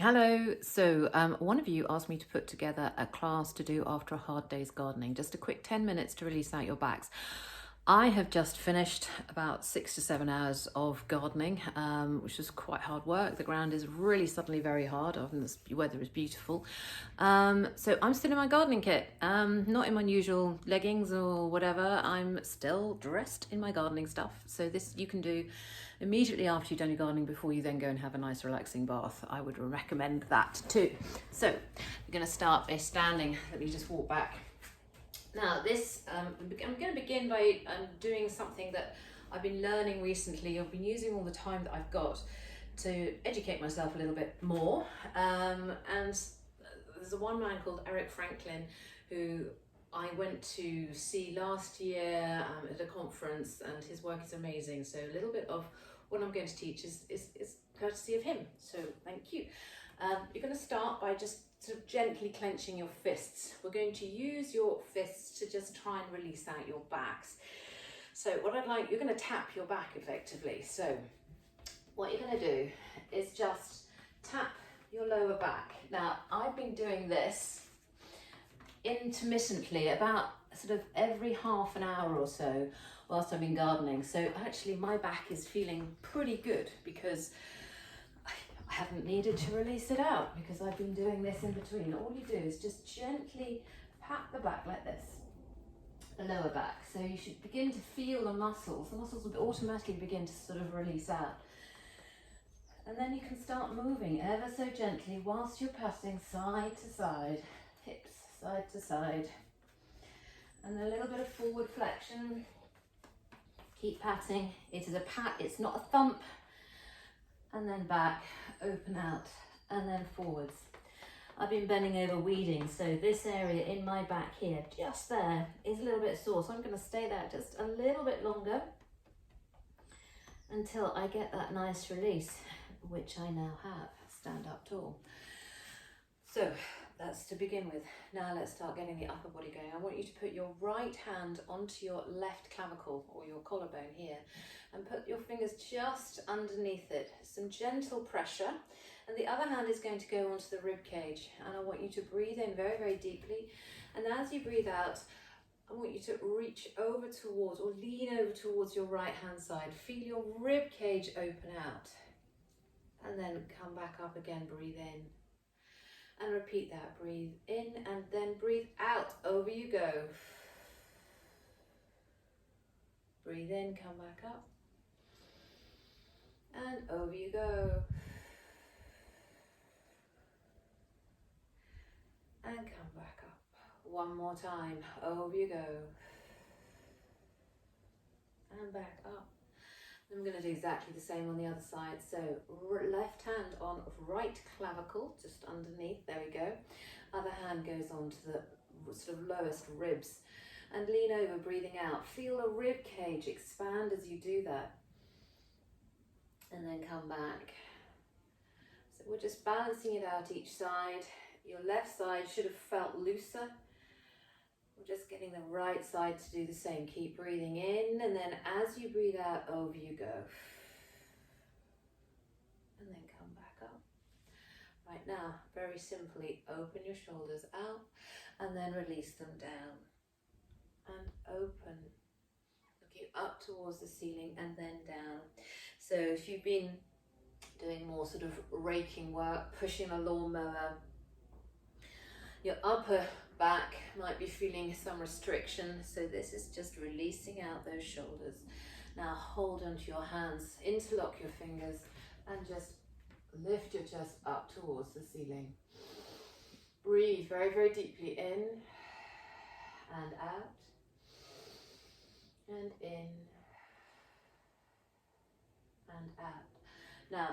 Hello. One of you asked me to put together a class to do after a hard day's gardening, just a quick 10 minutes to release out your backs. I have just finished about 6 to 7 hours of gardening, which was quite hard work. The ground is really suddenly very hard, often the weather is beautiful. So I'm still in my gardening kit, not in my usual leggings or whatever. I'm still dressed in my gardening stuff. So this you can do immediately after you've done your gardening before you then go and have a nice relaxing bath. I would recommend that too. So we're going to start by standing. Let me just walk back. Now I'm going to begin by doing something that I've been learning recently. I've been using all the time that I've got to educate myself a little bit more. And there's one man called Eric Franklin who I went to see last year at a conference, and his work is amazing. So a little bit of what I'm going to teach is courtesy of him. So thank you. You're going to start by just sort of gently clenching your fists. We're going to use your fists to just try and release out your backs. So what you're going to tap your back effectively. So what you're going to do is just tap your lower back. Now, I've been doing this intermittently, about sort of every half an hour or so whilst I've been gardening. So actually my back is feeling pretty good because I haven't needed to release it out because I've been doing this in between. All you do is just gently pat the back like this, the lower back. So you should begin to feel the muscles. The muscles will automatically begin to sort of release out. And then you can start moving ever so gently whilst you're patting side to side, hips side to side. And a little bit of forward flexion. Keep patting. It is a pat, it's not a thump. And then back, open out, and then forwards. I've been bending over weeding, so this area in my back here, just there, is a little bit sore. So I'm going to stay there just a little bit longer until I get that nice release, which I now have. Stand up tall. So that's to begin with. Now let's start getting the upper body going. I want you to put your right hand onto your left clavicle or your collarbone here and put your fingers just underneath it. Some gentle pressure. And the other hand is going to go onto the rib cage. And I want you to breathe in very, very deeply. And as you breathe out, I want you to reach over towards or lean over towards your right hand side. Feel your rib cage open out. And then come back up again, breathe in. And repeat that, breathe in and then breathe out, over you go. Breathe in, come back up. And over you go. And come back up. One more time, over you go. And back up. I'm going to do exactly the same on the other side. So left hand on right clavicle, just underneath, there we go. Other hand goes on to the sort of lowest ribs. And lean over, breathing out. Feel the rib cage expand as you do that. And then come back. So we're just balancing it out each side. Your left side should have felt looser. We're just getting the right side to do the same. Keep breathing in, and then as you breathe out, over you go. And then come back up. Right now, very simply, open your shoulders out, and then release them down. And open. Looking up towards the ceiling, and then down. So if you've been doing more sort of raking work, pushing a lawnmower, your upper back might be feeling some restriction, so this is just releasing out those shoulders. Now hold onto your hands, interlock your fingers, and just lift your chest up towards the ceiling. Breathe very, very deeply in and out, and in and out. Now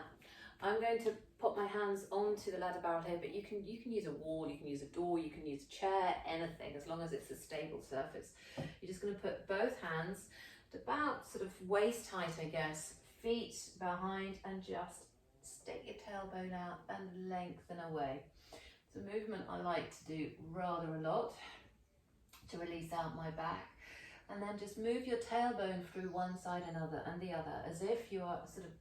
I'm going to put my hands onto the ladder barrel here, but you can use a wall, you can use a door, you can use a chair, anything, as long as it's a stable surface. You're just going to put both hands at about sort of waist height, I guess, feet behind, and just stick your tailbone out and lengthen away. It's a movement I like to do rather a lot to release out my back. And then just move your tailbone through one side and the other, as if you are sort of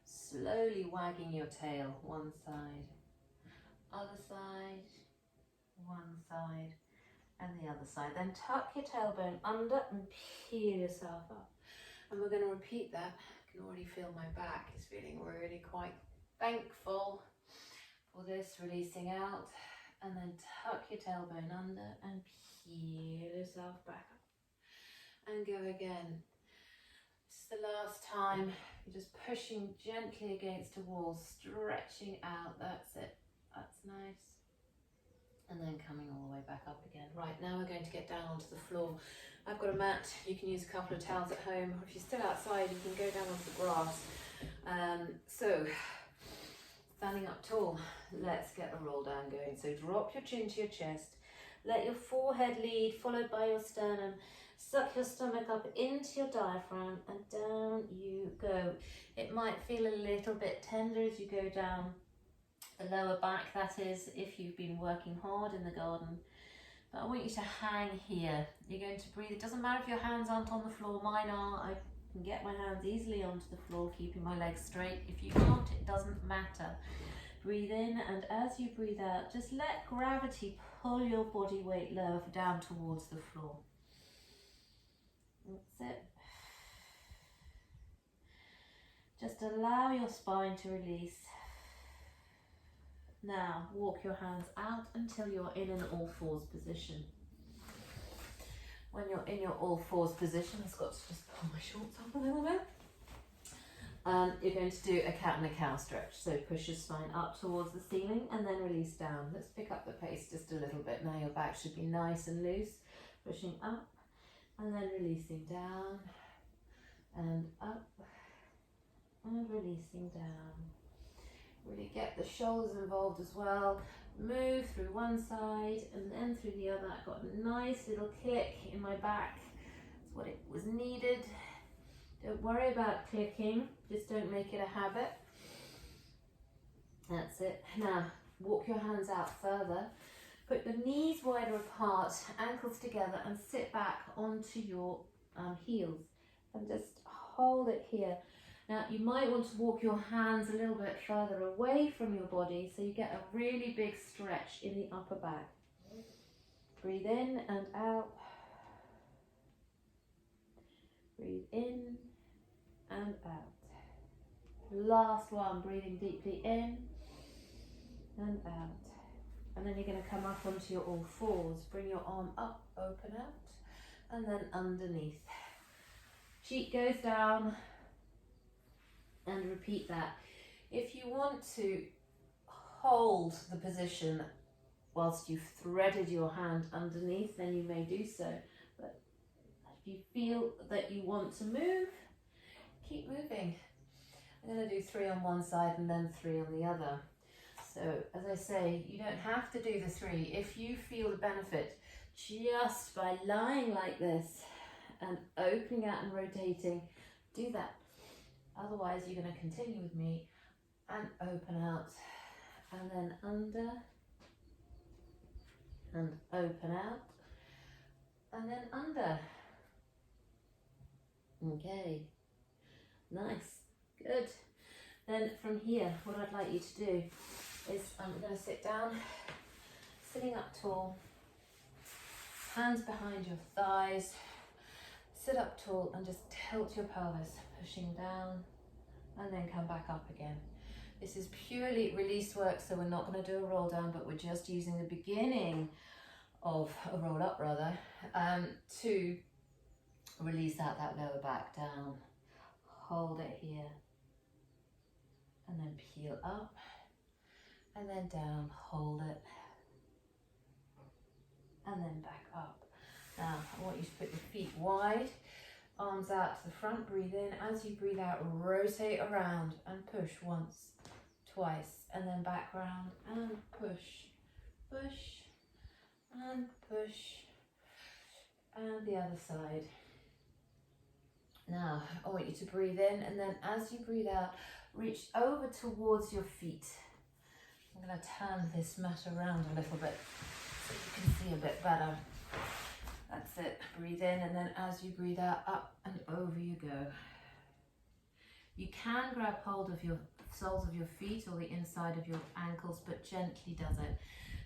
slowly wagging your tail one side other side, one side, and the other side. Then tuck your tailbone under and peel yourself up. And we're going to repeat that. I can already feel my back is feeling really quite thankful for this, releasing out. And then tuck your tailbone under and peel yourself back up. And go again. This is the last time. You're just pushing gently against a wall, stretching out. That's it. That's nice. And then coming all the way back up again. Right, now we're going to get down onto the floor. I've got a mat. You can use a couple of towels at home. Or if you're still outside, you can go down onto the grass. So, standing up tall. Let's get the roll down going. So drop your chin to your chest. Let your forehead lead, followed by your sternum. Suck your stomach up into your diaphragm and down you go. It might feel a little bit tender as you go down the lower back, that is, if you've been working hard in the garden. But I want you to hang here. You're going to breathe. It doesn't matter if your hands aren't on the floor. Mine are. I can get my hands easily onto the floor, keeping my legs straight. If you can't, it doesn't matter. Breathe in, and as you breathe out, just let gravity pull your body weight lower down towards the floor. That's it. Just allow your spine to release. Now walk your hands out until you're in an all fours position. When you're in your all fours position, I've got to just pull my shorts up a little bit. You're going to do a cat and a cow stretch. So push your spine up towards the ceiling and then release down. Let's pick up the pace just a little bit. Now your back should be nice and loose. Pushing up and then releasing down and up and releasing down. Really get the shoulders involved as well. Move through one side and then through the other. I've got a nice little click in my back. That's what it was needed. Don't worry about clicking, just don't make it a habit. That's it. Now, walk your hands out further. Put the knees wider apart, ankles together, and sit back onto your heels. And just hold it here. Now, you might want to walk your hands a little bit further away from your body so you get a really big stretch in the upper back. Breathe in and out. Breathe in and out. Last one, breathing deeply in and out. And then you're going to come up onto your all fours. Bring your arm up, open out, and then underneath. Cheek goes down, and repeat that. If you want to hold the position whilst you've threaded your hand underneath, then you may do so. But if you feel that you want to move, keep moving. I'm going to do 3 on one side and then 3 on the other. So as I say, you don't have to do the 3. If you feel the benefit just by lying like this and opening out and rotating, do that. Otherwise, you're going to continue with me and open out and then under and open out and then under. Okay, nice, good. Then from here, what I'd like you to do is I'm going to sit down, sitting up tall, hands behind your thighs, sit up tall and just tilt your pelvis, pushing down and then come back up again. This is purely release work, so we're not going to do a roll down, but we're just using the beginning of a roll up rather to release out that lower back down. Hold it here and then peel up and then down, hold it and then back up. Now I want you to put your feet wide, arms out to the front, breathe in. As you breathe out, rotate around and push once, twice, and then back round and push, push, and push, and the other side. Now, I want you to breathe in, and then as you breathe out, reach over towards your feet. I'm going to turn this mat around a little bit so you can see a bit better. That's it. Breathe in, and then as you breathe out, up and over you go. You can grab hold of your soles of your feet or the inside of your ankles, but gently does it.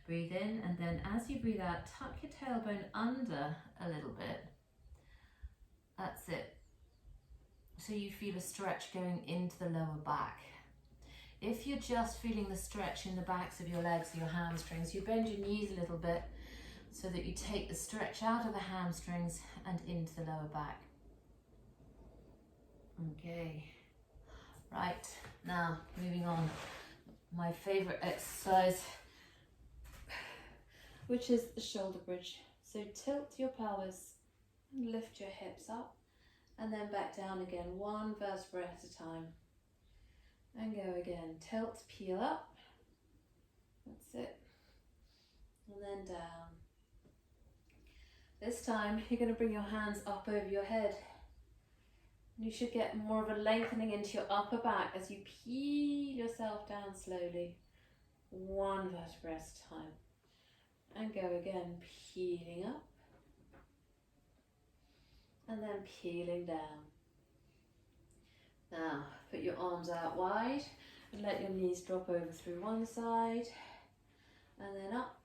Breathe in, and then as you breathe out, tuck your tailbone under a little bit. That's it. So you feel a stretch going into the lower back. If you're just feeling the stretch in the backs of your legs, your hamstrings, you bend your knees a little bit so that you take the stretch out of the hamstrings and into the lower back. Okay, right, now moving on. My favorite exercise, which is the shoulder bridge. So tilt your pelvis and lift your hips up and then back down again, one vertebra at a time. And go again, tilt, peel up, that's it, and then down. This time you're going to bring your hands up over your head. You should get more of a lengthening into your upper back as you peel yourself down slowly, one vertebra at a time. And go again, peeling up, and then peeling down. Now, put your arms out wide and let your knees drop over through one side and then up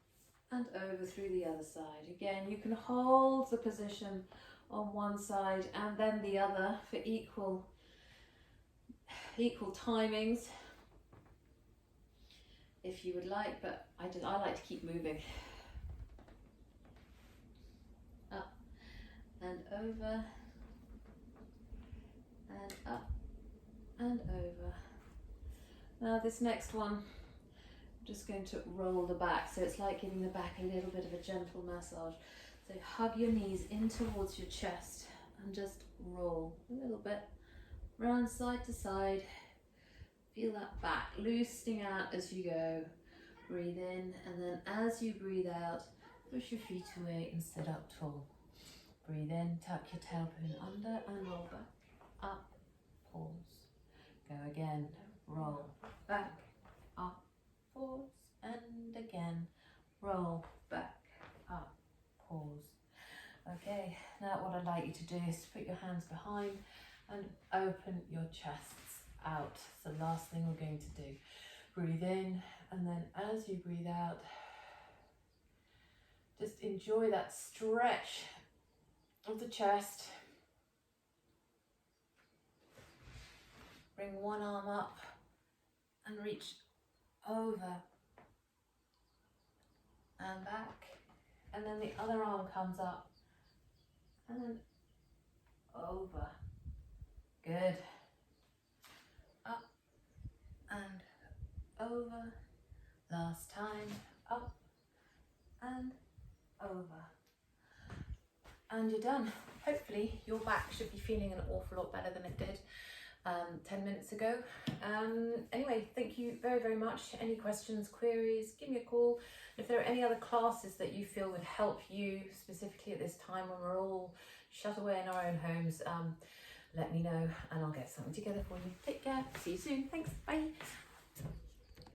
and over through the other side. Again, you can hold the position on one side and then the other for equal timings if you would like, but I like to keep moving. Up and over and up and over. Now this next one, I'm just going to roll the back, so it's like giving the back a little bit of a gentle massage. So hug your knees in towards your chest and just roll a little bit, round side to side. Feel that back loosening out as you go. Breathe in, and then as you breathe out, push your feet away and sit up tall. Breathe in, tuck your tailbone under and roll back, up, pause. Go again, roll back, up, pause, and again, roll back, up, pause. Okay, now what I'd like you to do is put your hands behind and open your chests out. It's the last thing we're going to do. Breathe in, and then as you breathe out, just enjoy that stretch of the chest. Bring one arm up and reach over and back, and then the other arm comes up and then over. Good. Up and over. Last time. Up and over. And you're done. Hopefully your back should be feeling an awful lot better than it did 10 minutes ago. Anyway, thank you very, very much. Any questions, queries, give me a call. If there are any other classes that you feel would help you specifically at this time when we're all shut away in our own homes, let me know and I'll get something together for you. Take care. See you soon. Thanks. Bye.